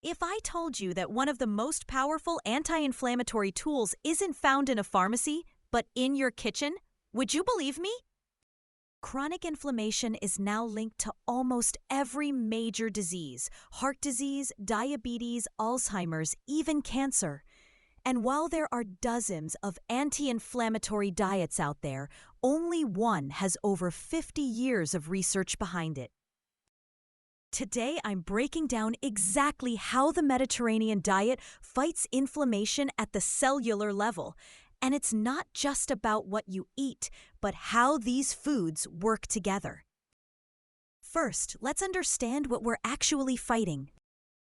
If I told you that one of the most powerful anti-inflammatory tools isn't found in a pharmacy, but in your kitchen, would you believe me? Chronic inflammation is now linked to almost every major disease: heart disease, diabetes, Alzheimer's, even cancer. And while there are dozens of anti-inflammatory diets out there, only one has over 50 years of research behind it. Today, I'm breaking down exactly how the Mediterranean diet fights inflammation at the cellular level. And it's not just about what you eat, but how these foods work together. First, let's understand what we're actually fighting.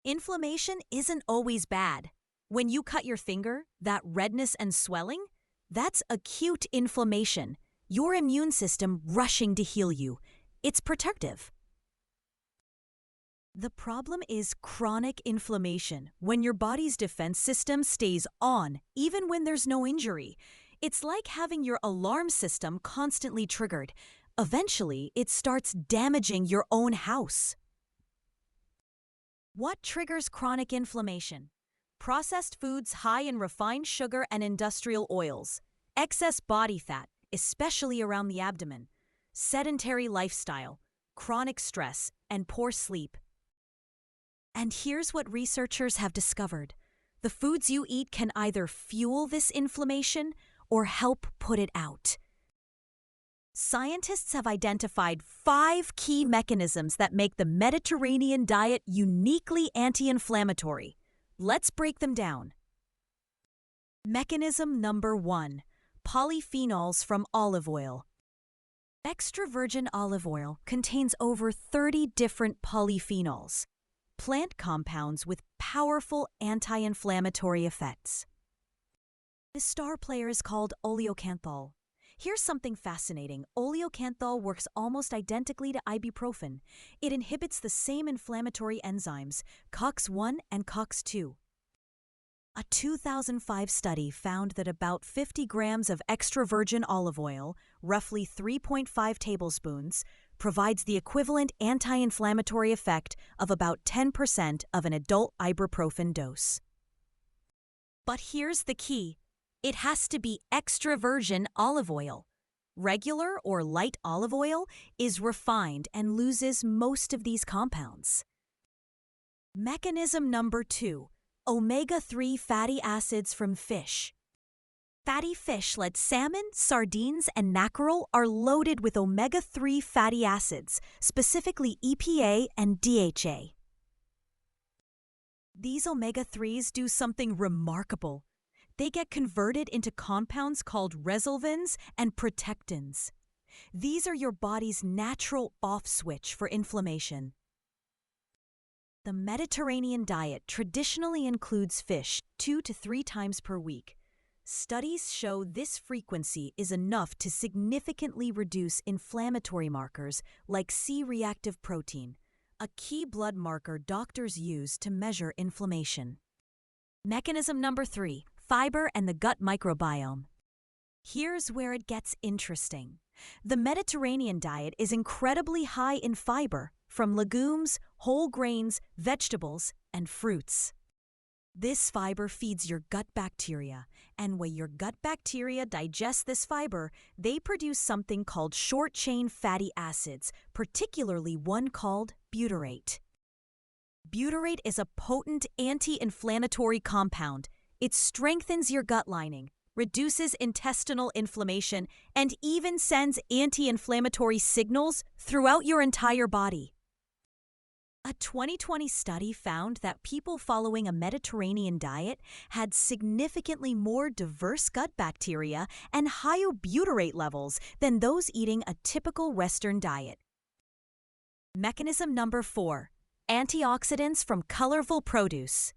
Inflammation isn't always bad. When you cut your finger, that redness and swelling, that's acute inflammation, your immune system rushing to heal you. It's protective. The problem is chronic inflammation, when your body's defense system stays on, even when there's no injury. It's like having your alarm system constantly triggered. Eventually, it starts damaging your own house. What triggers chronic inflammation? Processed foods high in refined sugar and industrial oils, excess body fat, especially around the abdomen, sedentary lifestyle, chronic stress, and poor sleep. And here's what researchers have discovered. The foods you eat can either fuel this inflammation or help put it out. Scientists have identified 5 key mechanisms that make the Mediterranean diet uniquely anti-inflammatory. Let's break them down. Mechanism number 1: polyphenols from olive oil. Extra virgin olive oil contains over 30 different polyphenols, plant compounds with powerful anti-inflammatory effects. The star player is called Oleocanthal. Here's something fascinating. Oleocanthal works almost identically to ibuprofen. It inhibits the same inflammatory enzymes, COX-1 and COX-2. A 2005 study found that about 50 grams of extra virgin olive oil, roughly 3.5 tablespoons, provides the equivalent anti-inflammatory effect of about 10% of an adult ibuprofen dose. But here's the key. It has to be extra virgin olive oil. Regular or light olive oil is refined and loses most of these compounds. Mechanism number 2: omega-3 fatty acids from fish. Fatty fish like salmon, sardines, and mackerel are loaded with omega-3 fatty acids, specifically EPA and DHA. These omega-3s do something remarkable. They get converted into compounds called resolvins and protectins. These are your body's natural off switch for inflammation. The Mediterranean diet traditionally includes fish 2 to 3 times per week. Studies show this frequency is enough to significantly reduce inflammatory markers like C-reactive protein, a key blood marker doctors use to measure inflammation. Mechanism number 3: fiber and the gut microbiome. Here's where it gets interesting. The Mediterranean diet is incredibly high in fiber from legumes, whole grains, vegetables, and fruits. This fiber feeds your gut bacteria, and when your gut bacteria digest this fiber, they produce something called short-chain fatty acids, particularly one called butyrate. Butyrate is a potent anti-inflammatory compound. It strengthens your gut lining, reduces intestinal inflammation, and even sends anti-inflammatory signals throughout your entire body. A 2020 study found that people following a Mediterranean diet had significantly more diverse gut bacteria and higher butyrate levels than those eating a typical Western diet. Mechanism number 4: antioxidants from colorful produce.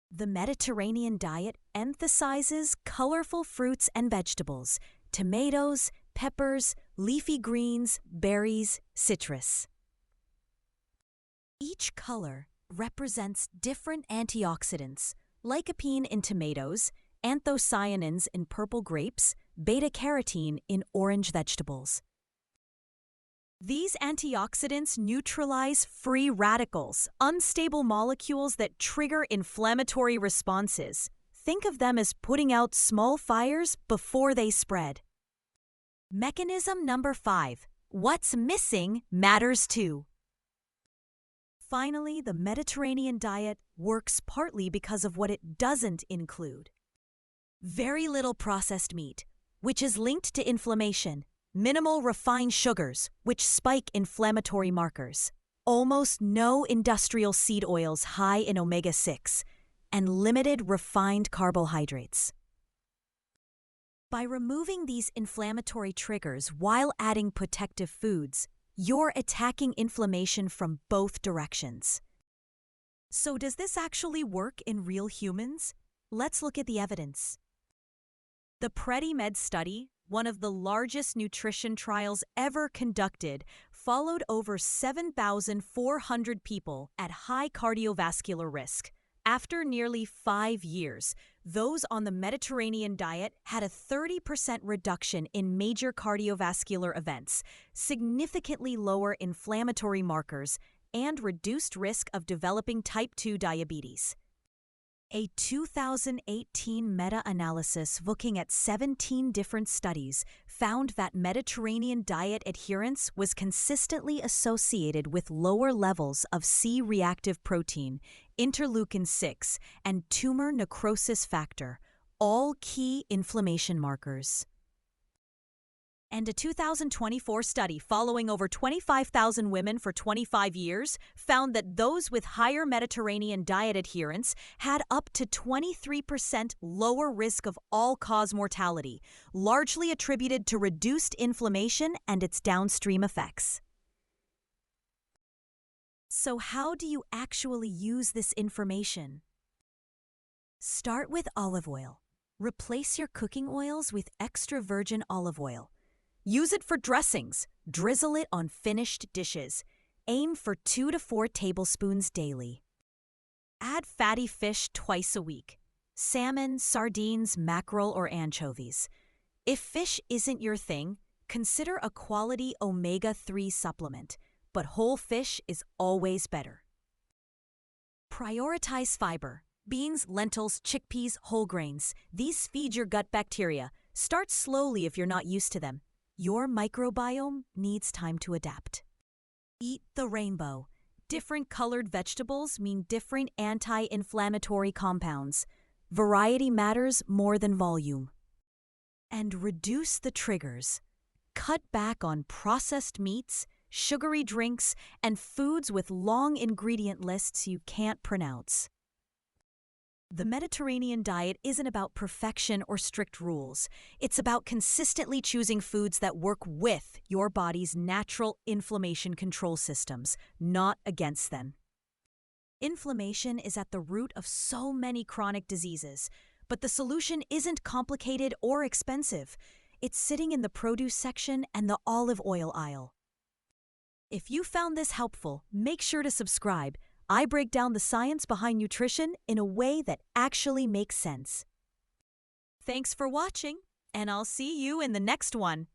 The Mediterranean diet emphasizes colorful fruits and vegetables: tomatoes, peppers, leafy greens, berries, citrus. Each color represents different antioxidants: lycopene in tomatoes, anthocyanins in purple grapes, beta-carotene in orange vegetables. These antioxidants neutralize free radicals, unstable molecules that trigger inflammatory responses. Think of them as putting out small fires before they spread. Mechanism number 5. What's missing matters too. Finally, the Mediterranean diet works partly because of what it doesn't include. Very little processed meat, which is linked to inflammation. Minimal refined sugars, which spike inflammatory markers. Almost no industrial seed oils high in omega-6, and limited refined carbohydrates. By removing these inflammatory triggers while adding protective foods, you're attacking inflammation from both directions. So does this actually work in real humans? Let's look at the evidence. The PREDIMED study, one of the largest nutrition trials ever conducted, followed over 7,400 people at high cardiovascular risk. After nearly 5 years, those on the Mediterranean diet had a 30% reduction in major cardiovascular events, significantly lower inflammatory markers, and reduced risk of developing type 2 diabetes. A 2018 meta-analysis looking at 17 different studies found that Mediterranean diet adherence was consistently associated with lower levels of C-reactive protein, interleukin-6, and tumor necrosis factor, all key inflammation markers. And a 2024 study following over 25,000 women for 25 years found that those with higher Mediterranean diet adherence had up to 23% lower risk of all-cause mortality, largely attributed to reduced inflammation and its downstream effects. So how do you actually use this information? Start with olive oil. Replace your cooking oils with extra virgin olive oil. Use it for dressings. Drizzle it on finished dishes. Aim for 2 to 4 tablespoons daily. Add fatty fish twice a week. Salmon, sardines, mackerel, or anchovies. If fish isn't your thing, consider a quality omega-3 supplement, but whole fish is always better. Prioritize fiber. Beans, lentils, chickpeas, whole grains. These feed your gut bacteria. Start slowly if you're not used to them. Your microbiome needs time to adapt. Eat the rainbow. Different colored vegetables mean different anti-inflammatory compounds. Variety matters more than volume. And reduce the triggers. Cut back on processed meats, sugary drinks, and foods with long ingredient lists you can't pronounce. The Mediterranean diet isn't about perfection or strict rules. It's about consistently choosing foods that work with your body's natural inflammation control systems, not against them. Inflammation is at the root of so many chronic diseases, but the solution isn't complicated or expensive. It's sitting in the produce section and the olive oil aisle. If you found this helpful, make sure to subscribe. I break down the science behind nutrition in a way that actually makes sense. Thanks for watching, and I'll see you in the next one.